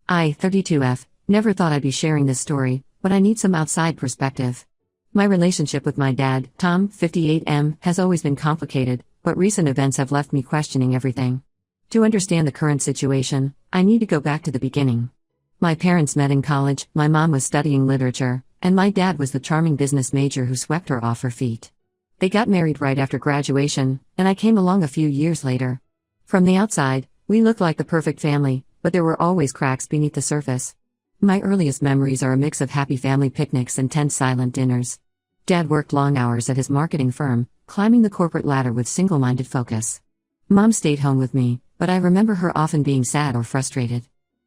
32F, never thought I'd be sharing this story, but I need some outside perspective. My relationship with my dad, Tom, 58M, has always been complicated, but recent events have left me questioning everything. To understand the current situation, I need to go back to the beginning. My parents met in college, my mom was studying literature, and my dad was the charming business major who swept her off her feet. They got married right after graduation, and I came along a few years later. From the outside, we looked like the perfect family, but there were always cracks beneath the surface. My earliest memories are a mix of happy family picnics and tense silent dinners. Dad worked long hours at his marketing firm, climbing the corporate ladder with single-minded focus. Mom stayed home with me, but I remember her often being sad or frustrated.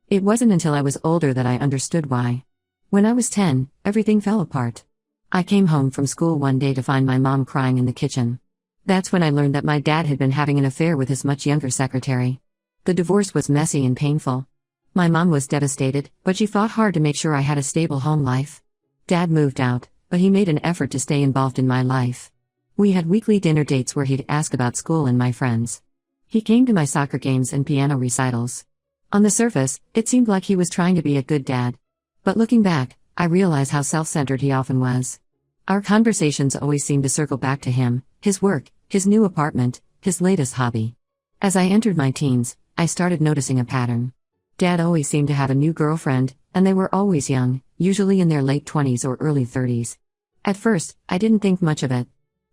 It wasn't until I was older that I understood why. When I was 10, everything fell apart. I came home from school one day to find my mom crying in the kitchen. That's when I learned that my dad had been having an affair with his much younger secretary. The divorce was messy and painful. My mom was devastated, but she fought hard to make sure I had a stable home life. Dad moved out, but he made an effort to stay involved in my life. We had weekly dinner dates where he'd ask about school and my friends. He came to my soccer games and piano recitals. On the surface, it seemed like he was trying to be a good dad. But looking back, I realize how self-centered he often was. Our conversations always seemed to circle back to him, his work, his new apartment, his latest hobby. As I entered my teens, I started noticing a pattern. Dad always seemed to have a new girlfriend, and they were always young, usually in their late 20s or early 30s. At first, I didn't think much of it.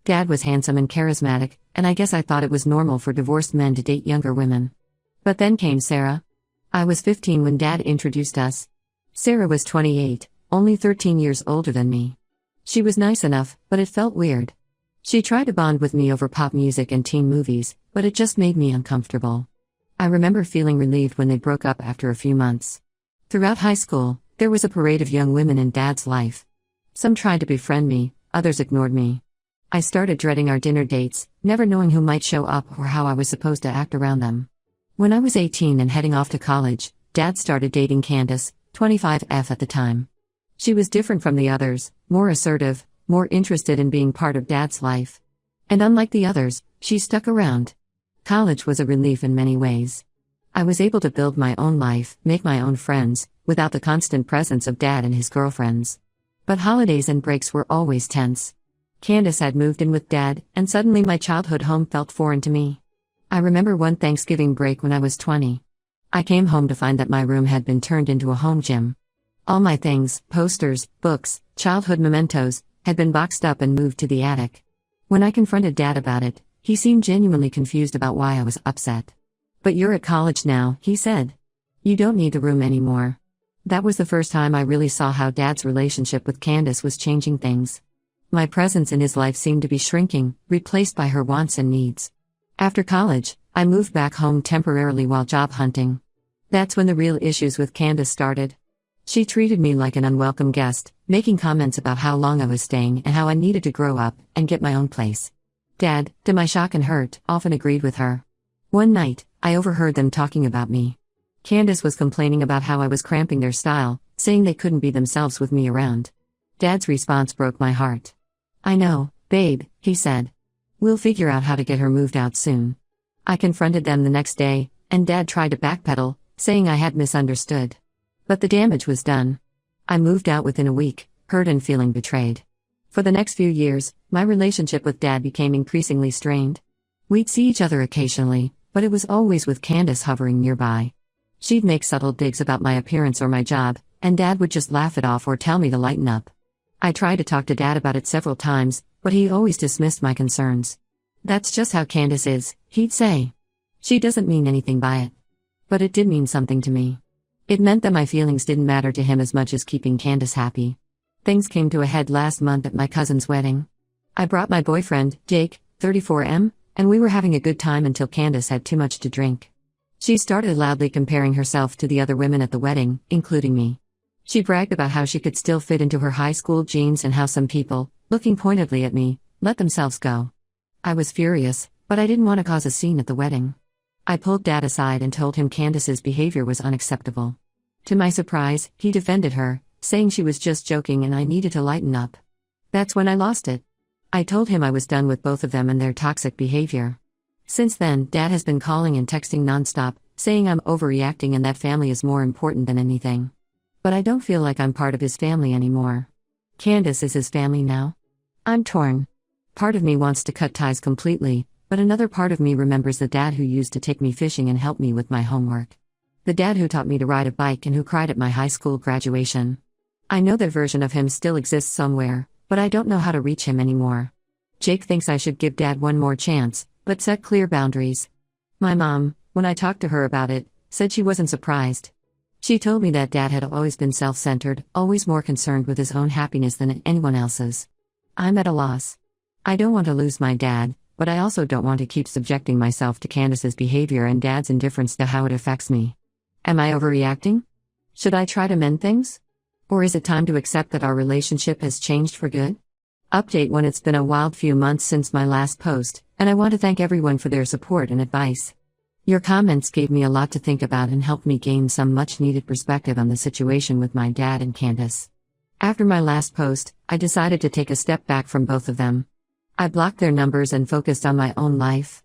Dad was handsome and charismatic, and I guess I thought it was normal for divorced men to date younger women. But then came Sarah. I was 15 when Dad introduced us. Sarah was 28, only 13 years older than me. She was nice enough, but it felt weird. She tried to bond with me over pop music and teen movies, but it just made me uncomfortable. I remember feeling relieved when they broke up after a few months. Throughout high school, there was a parade of young women in Dad's life. Some tried to befriend me, others ignored me. I started dreading our dinner dates, never knowing who might show up or how I was supposed to act around them. When I was 18 and heading off to college, Dad started dating Candace, 25F at the time. She was different from the others, more assertive, more interested in being part of Dad's life. And unlike the others, she stuck around. College was a relief in many ways. I was able to build my own life, make my own friends, without the constant presence of Dad and his girlfriends. But holidays and breaks were always tense. Candace had moved in with Dad, and suddenly my childhood home felt foreign to me. I remember one Thanksgiving break when I was 20. I came home to find that my room had been turned into a home gym. All my things, posters, books, childhood mementos, had been boxed up and moved to the attic. When I confronted Dad about it, he seemed genuinely confused about why I was upset. "But you're at college now," he said. "You don't need the room anymore." That was the first time I really saw how Dad's relationship with Candace was changing things. My presence in his life seemed to be shrinking, replaced by her wants and needs. After college, I moved back home temporarily while job hunting. That's when the real issues with Candace started. She treated me like an unwelcome guest, making comments about how long I was staying and how I needed to grow up and get my own place. Dad, to my shock and hurt, often agreed with her. One night, I overheard them talking about me. Candace was complaining about how I was cramping their style, saying they couldn't be themselves with me around. Dad's response broke my heart. "I know, babe," he said. "We'll figure out how to get her moved out soon." I confronted them the next day, and Dad tried to backpedal, saying I had misunderstood. But the damage was done. I moved out within a week, hurt and feeling betrayed. For the next few years, my relationship with Dad became increasingly strained. We'd see each other occasionally, but it was always with Candace hovering nearby. She'd make subtle digs about my appearance or my job, and Dad would just laugh it off or tell me to lighten up. I tried to talk to Dad about it several times, but he always dismissed my concerns. "That's just how Candace is," he'd say. "She doesn't mean anything by it." But it did mean something to me. It meant that my feelings didn't matter to him as much as keeping Candace happy. Things came to a head last month at my cousin's wedding. I brought my boyfriend, Jake, 34M, and we were having a good time until Candace had too much to drink. She started loudly comparing herself to the other women at the wedding, including me. She bragged about how she could still fit into her high school jeans and how some people, looking pointedly at me, let themselves go. I was furious, but I didn't want to cause a scene at the wedding. I pulled Dad aside and told him Candace's behavior was unacceptable. To my surprise, he defended her, saying she was just joking and I needed to lighten up. That's when I lost it. I told him I was done with both of them and their toxic behavior. Since then, Dad has been calling and texting nonstop, saying I'm overreacting and that family is more important than anything. But I don't feel like I'm part of his family anymore. Candace is his family now. I'm torn. Part of me wants to cut ties completely, but another part of me remembers the dad who used to take me fishing and help me with my homework. The dad who taught me to ride a bike and who cried at my high school graduation. I know that version of him still exists somewhere, but I don't know how to reach him anymore. Jake thinks I should give Dad one more chance, but set clear boundaries. My mom, when I talked to her about it, said she wasn't surprised. She told me that Dad had always been self-centered, always more concerned with his own happiness than anyone else's. I'm at a loss. I don't want to lose my dad, but I also don't want to keep subjecting myself to Candace's behavior and Dad's indifference to how it affects me. Am I overreacting? Should I try to mend things? Or is it time to accept that our relationship has changed for good? Update 1: It's been a wild few months since my last post, and I want to thank everyone for their support and advice. Your comments gave me a lot to think about and helped me gain some much-needed perspective on the situation with my dad and Candace. After my last post, I decided to take a step back from both of them. I blocked their numbers and focused on my own life.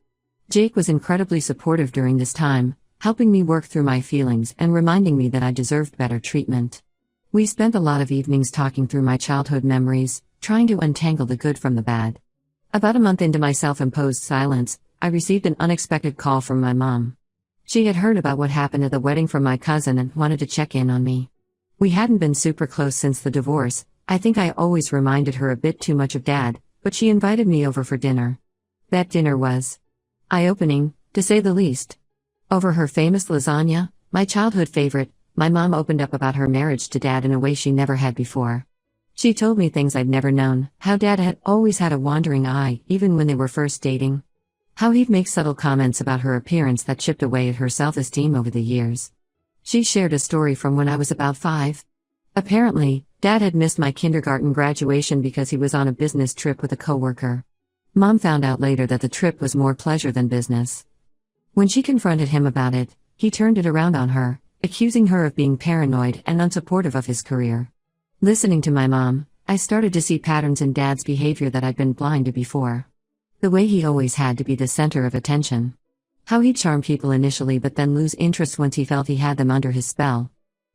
Jake was incredibly supportive during this time, helping me work through my feelings and reminding me that I deserved better treatment. We spent a lot of evenings talking through my childhood memories, trying to untangle the good from the bad. About a month into my self-imposed silence, I received an unexpected call from my mom. She had heard about what happened at the wedding from my cousin and wanted to check in on me. We hadn't been super close since the divorce. I think I always reminded her a bit too much of Dad, but she invited me over for dinner. That dinner was eye-opening, to say the least. Over her famous lasagna, my childhood favorite, my mom opened up about her marriage to Dad in a way she never had before. She told me things I'd never known, how Dad had always had a wandering eye, even when they were first dating. How he'd make subtle comments about her appearance that chipped away at her self-esteem over the years. She shared a story from when I was about 5. Apparently, Dad had missed my kindergarten graduation because he was on a business trip with a coworker. Mom found out later that the trip was more pleasure than business. When she confronted him about it, he turned it around on her, accusing her of being paranoid and unsupportive of his career. Listening to my mom, I started to see patterns in Dad's behavior that I'd been blind to before. The way he always had to be the center of attention. How he'd charm people initially but then lose interest once he felt he had them under his spell.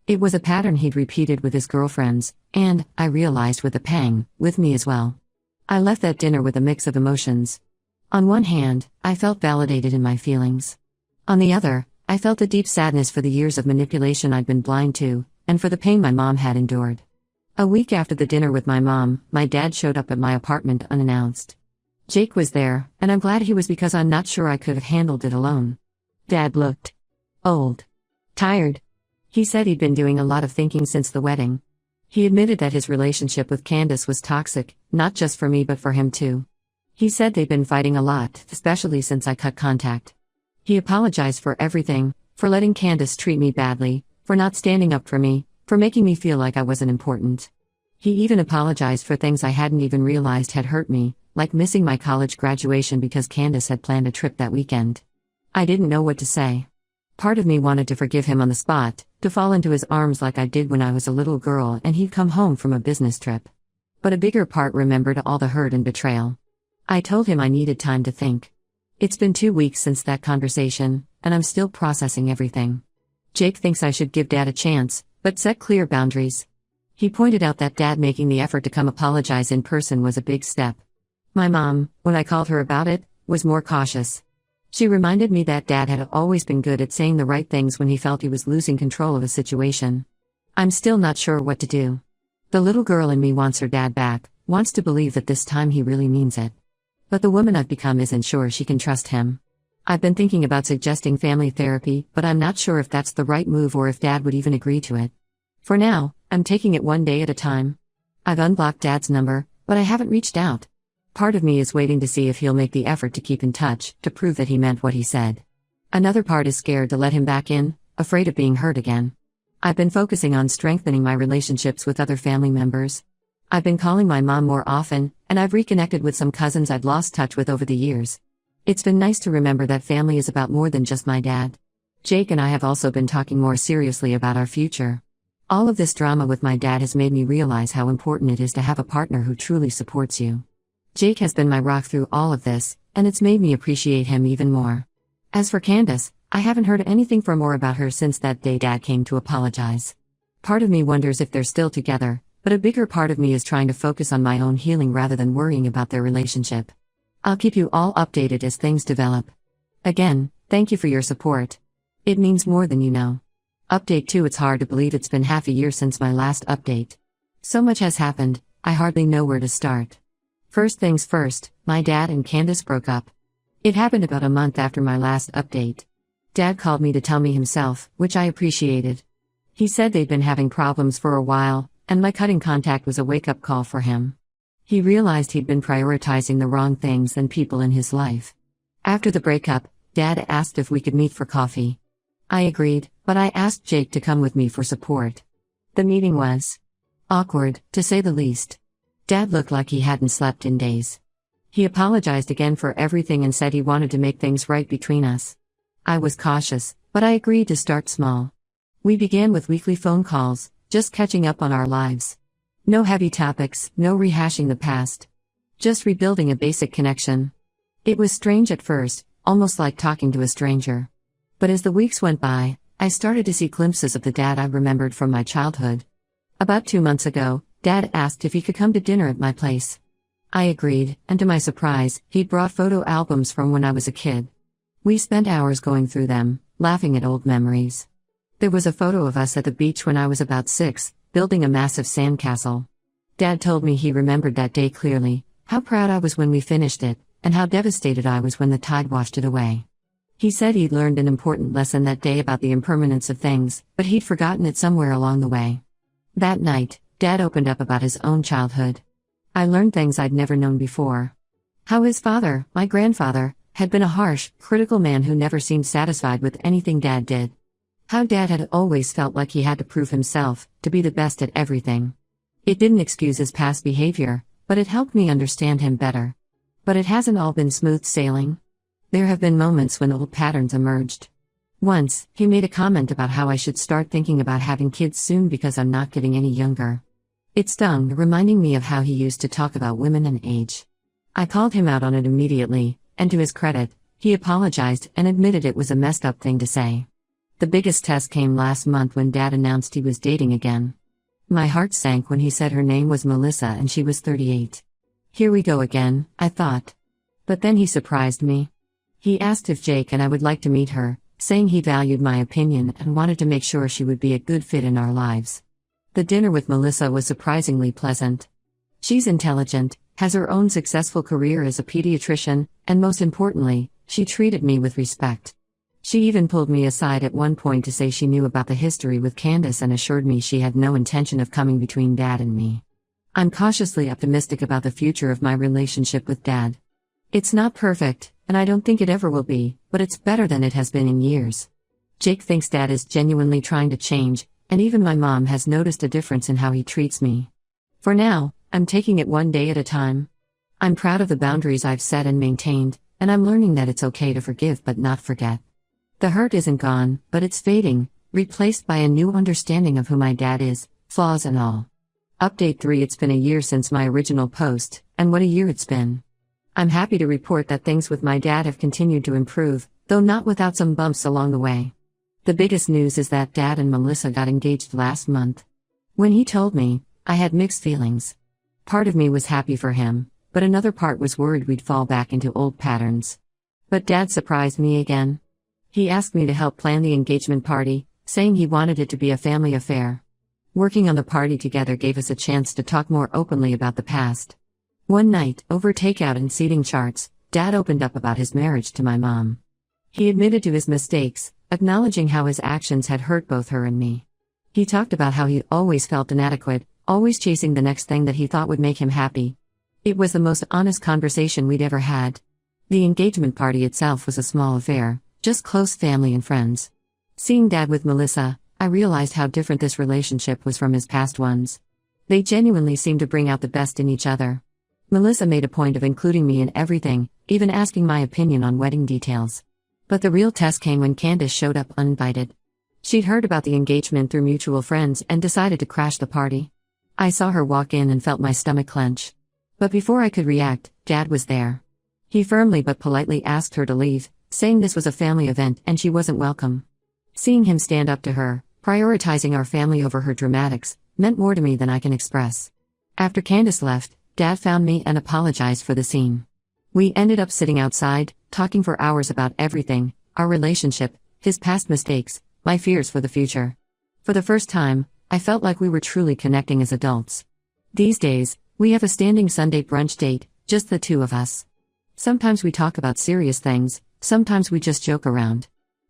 It was a pattern he'd repeated with his girlfriends, and, I realized with a pang, with me as well. I left that dinner with a mix of emotions. On one hand, I felt validated in my feelings. On the other, I felt a deep sadness for the years of manipulation I'd been blind to, and for the pain my mom had endured. A week after the dinner with my mom, my dad showed up at my apartment unannounced. Jake was there, and I'm glad he was because I'm not sure I could have handled it alone. Dad looked old. Tired. He said he'd been doing a lot of thinking since the wedding. He admitted that his relationship with Candace was toxic, not just for me but for him too. He said they'd been fighting a lot, especially since I cut contact. He apologized for everything, for letting Candace treat me badly, for not standing up for me, for making me feel like I wasn't important. He even apologized for things I hadn't even realized had hurt me, like missing my college graduation because Candace had planned a trip that weekend. I didn't know what to say. Part of me wanted to forgive him on the spot, to fall into his arms like I did when I was a little girl and he'd come home from a business trip. But a bigger part remembered all the hurt and betrayal. I told him I needed time to think. It's been 2 weeks since that conversation, and I'm still processing everything. Jake thinks I should give Dad a chance, but set clear boundaries. He pointed out that Dad making the effort to come apologize in person was a big step. My mom, when I called her about it, was more cautious. She reminded me that Dad had always been good at saying the right things when he felt he was losing control of a situation. I'm still not sure what to do. The little girl in me wants her dad back, wants to believe that this time he really means it. But the woman I've become isn't sure she can trust him. I've been thinking about suggesting family therapy, but I'm not sure if that's the right move or if Dad would even agree to it. For now, I'm taking it one day at a time. I've unblocked Dad's number, but I haven't reached out. Part of me is waiting to see if he'll make the effort to keep in touch, to prove that he meant what he said. Another part is scared to let him back in, afraid of being hurt again. I've been focusing on strengthening my relationships with other family members. I've been calling my mom more often, and I've reconnected with some cousins I'd lost touch with over the years. It's been nice to remember that family is about more than just my dad. Jake and I have also been talking more seriously about our future. All of this drama with my dad has made me realize how important it is to have a partner who truly supports you. Jake has been my rock through all of this, and it's made me appreciate him even more. As for Candace, I haven't heard anything from or about her since that day Dad came to apologize. Part of me wonders if they're still together, but a bigger part of me is trying to focus on my own healing rather than worrying about their relationship. I'll keep you all updated as things develop. Again, thank you for your support. It means more than you know. Update 2. It's hard to believe it's been half a year since my last update. So much has happened, I hardly know where to start. First things first, my dad and Candace broke up. It happened about a month after my last update. Dad called me to tell me himself, which I appreciated. He said they'd been having problems for a while, and my cutting contact was a wake-up call for him. He realized he'd been prioritizing the wrong things and people in his life. After the breakup, Dad asked if we could meet for coffee. I agreed, but I asked Jake to come with me for support. The meeting was awkward, to say the least. Dad looked like he hadn't slept in days. He apologized again for everything and said he wanted to make things right between us. I was cautious, but I agreed to start small. We began with weekly phone calls, just catching up on our lives. No heavy topics, no rehashing the past. Just rebuilding a basic connection. It was strange at first, almost like talking to a stranger. But as the weeks went by, I started to see glimpses of the dad I remembered from my childhood. About 2 months ago, Dad asked if he could come to dinner at my place. I agreed, and to my surprise, he'd brought photo albums from when I was a kid. We spent hours going through them, laughing at old memories. There was a photo of us at the beach when I was about 6, building a massive sandcastle. Dad told me he remembered that day clearly, how proud I was when we finished it, and how devastated I was when the tide washed it away. He said he'd learned an important lesson that day about the impermanence of things, but he'd forgotten it somewhere along the way. That night, Dad opened up about his own childhood. I learned things I'd never known before. How his father, my grandfather, had been a harsh, critical man who never seemed satisfied with anything Dad did. How Dad had always felt like he had to prove himself, to be the best at everything. It didn't excuse his past behavior, but it helped me understand him better. But it hasn't all been smooth sailing. There have been moments when old patterns emerged. Once, he made a comment about how I should start thinking about having kids soon because I'm not getting any younger. It stung, reminding me of how he used to talk about women and age. I called him out on it immediately, and to his credit, he apologized and admitted it was a messed up thing to say. The biggest test came last month when Dad announced he was dating again. My heart sank when he said her name was Melissa and she was 38. Here we go again, I thought. But then he surprised me. He asked if Jake and I would like to meet her, saying he valued my opinion and wanted to make sure she would be a good fit in our lives. The dinner with Melissa was surprisingly pleasant. She's intelligent, has her own successful career as a pediatrician, and most importantly, she treated me with respect. She even pulled me aside at one point to say she knew about the history with Candace and assured me she had no intention of coming between Dad and me. I'm cautiously optimistic about the future of my relationship with Dad. It's not perfect, and I don't think it ever will be, but it's better than it has been in years. Jake thinks Dad is genuinely trying to change, and even my mom has noticed a difference in how he treats me. For now, I'm taking it one day at a time. I'm proud of the boundaries I've set and maintained, and I'm learning that it's okay to forgive but not forget. The hurt isn't gone, but it's fading, replaced by a new understanding of who my dad is, flaws and all. Update 3. It's been a year since my original post, and what a year it's been. I'm happy to report that things with my dad have continued to improve, though not without some bumps along the way. The biggest news is that Dad and Melissa got engaged last month. When he told me, I had mixed feelings. Part of me was happy for him, but another part was worried we'd fall back into old patterns. But Dad surprised me again. He asked me to help plan the engagement party, saying he wanted it to be a family affair. Working on the party together gave us a chance to talk more openly about the past. One night, over takeout and seating charts, Dad opened up about his marriage to my mom. He admitted to his mistakes, acknowledging how his actions had hurt both her and me. He talked about how he'd always felt inadequate, always chasing the next thing that he thought would make him happy. It was the most honest conversation we'd ever had. The engagement party itself was a small affair, just close family and friends. Seeing Dad with Melissa, I realized how different this relationship was from his past ones. They genuinely seemed to bring out the best in each other. Melissa made a point of including me in everything, even asking my opinion on wedding details. But the real test came when Candace showed up uninvited. She'd heard about the engagement through mutual friends and decided to crash the party. I saw her walk in and felt my stomach clench. But before I could react, Dad was there. He firmly but politely asked her to leave, saying this was a family event and she wasn't welcome. Seeing him stand up to her, prioritizing our family over her dramatics, meant more to me than I can express. After Candace left, Dad found me and apologized for the scene. We ended up sitting outside, talking for hours about everything, our relationship, his past mistakes, my fears for the future. For the first time, I felt like we were truly connecting as adults. These days, we have a standing Sunday brunch date, just the two of us. Sometimes we talk about serious things, sometimes we just joke around.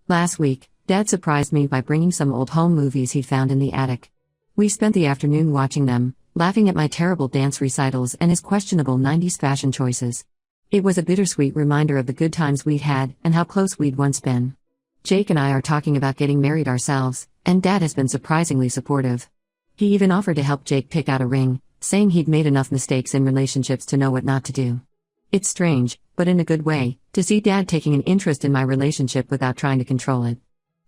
Last week, Dad surprised me by bringing some old home movies he'd found in the attic. We spent the afternoon watching them, laughing at my terrible dance recitals and his questionable 90s fashion choices. It was a bittersweet reminder of the good times we'd had and how close we'd once been. Jake and I are talking about getting married ourselves, and Dad has been surprisingly supportive. He even offered to help Jake pick out a ring, saying he'd made enough mistakes in relationships to know what not to do. It's strange, but in a good way, to see Dad taking an interest in my relationship without trying to control it.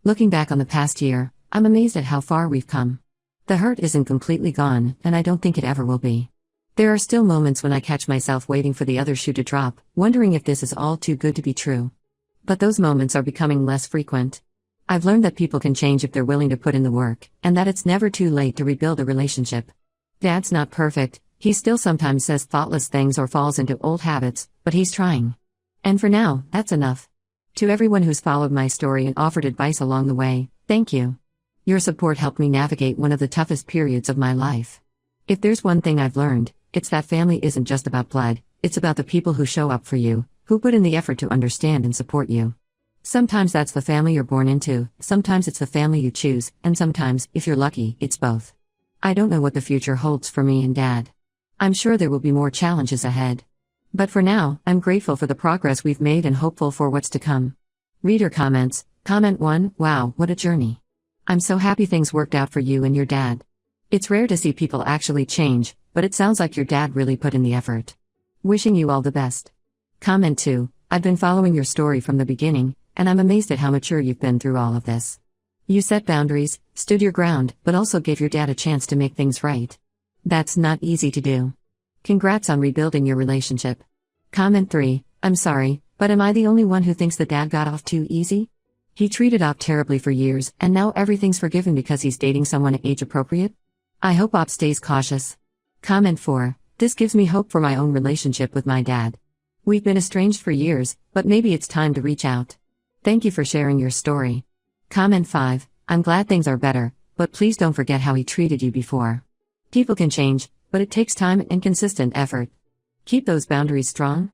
Looking back on the past year, I'm amazed at how far we've come. The hurt isn't completely gone, and I don't think it ever will be. There are still moments when I catch myself waiting for the other shoe to drop, wondering if this is all too good to be true. But those moments are becoming less frequent. I've learned that people can change if they're willing to put in the work, and that it's never too late to rebuild a relationship. Dad's not perfect, he still sometimes says thoughtless things or falls into old habits, but he's trying. And for now, that's enough. To everyone who's followed my story and offered advice along the way, thank you. Your support helped me navigate one of the toughest periods of my life. If there's one thing I've learned, it's that family isn't just about blood, it's about the people who show up for you, who put in the effort to understand and support you. Sometimes that's the family you're born into, sometimes it's the family you choose, and sometimes, if you're lucky, it's both. I don't know what the future holds for me and Dad. I'm sure there will be more challenges ahead. But for now, I'm grateful for the progress we've made and hopeful for what's to come. Reader comments. Comment 1, wow, what a journey. I'm so happy things worked out for you and your dad. It's rare to see people actually change, but it sounds like your dad really put in the effort. Wishing you all the best. Comment 2, I've been following your story from the beginning, and I'm amazed at how mature you've been through all of this. You set boundaries, stood your ground, but also gave your dad a chance to make things right. That's not easy to do. Congrats on rebuilding your relationship. Comment 3, I'm sorry, but am I the only one who thinks that Dad got off too easy? He treated Op terribly for years, and now everything's forgiven because he's dating someone age-appropriate? I hope Op stays cautious. Comment 4, this gives me hope for my own relationship with my dad. We've been estranged for years, but maybe it's time to reach out. Thank you for sharing your story. Comment 5, I'm glad things are better, but please don't forget how he treated you before. People can change, but it takes time and consistent effort. Keep those boundaries strong.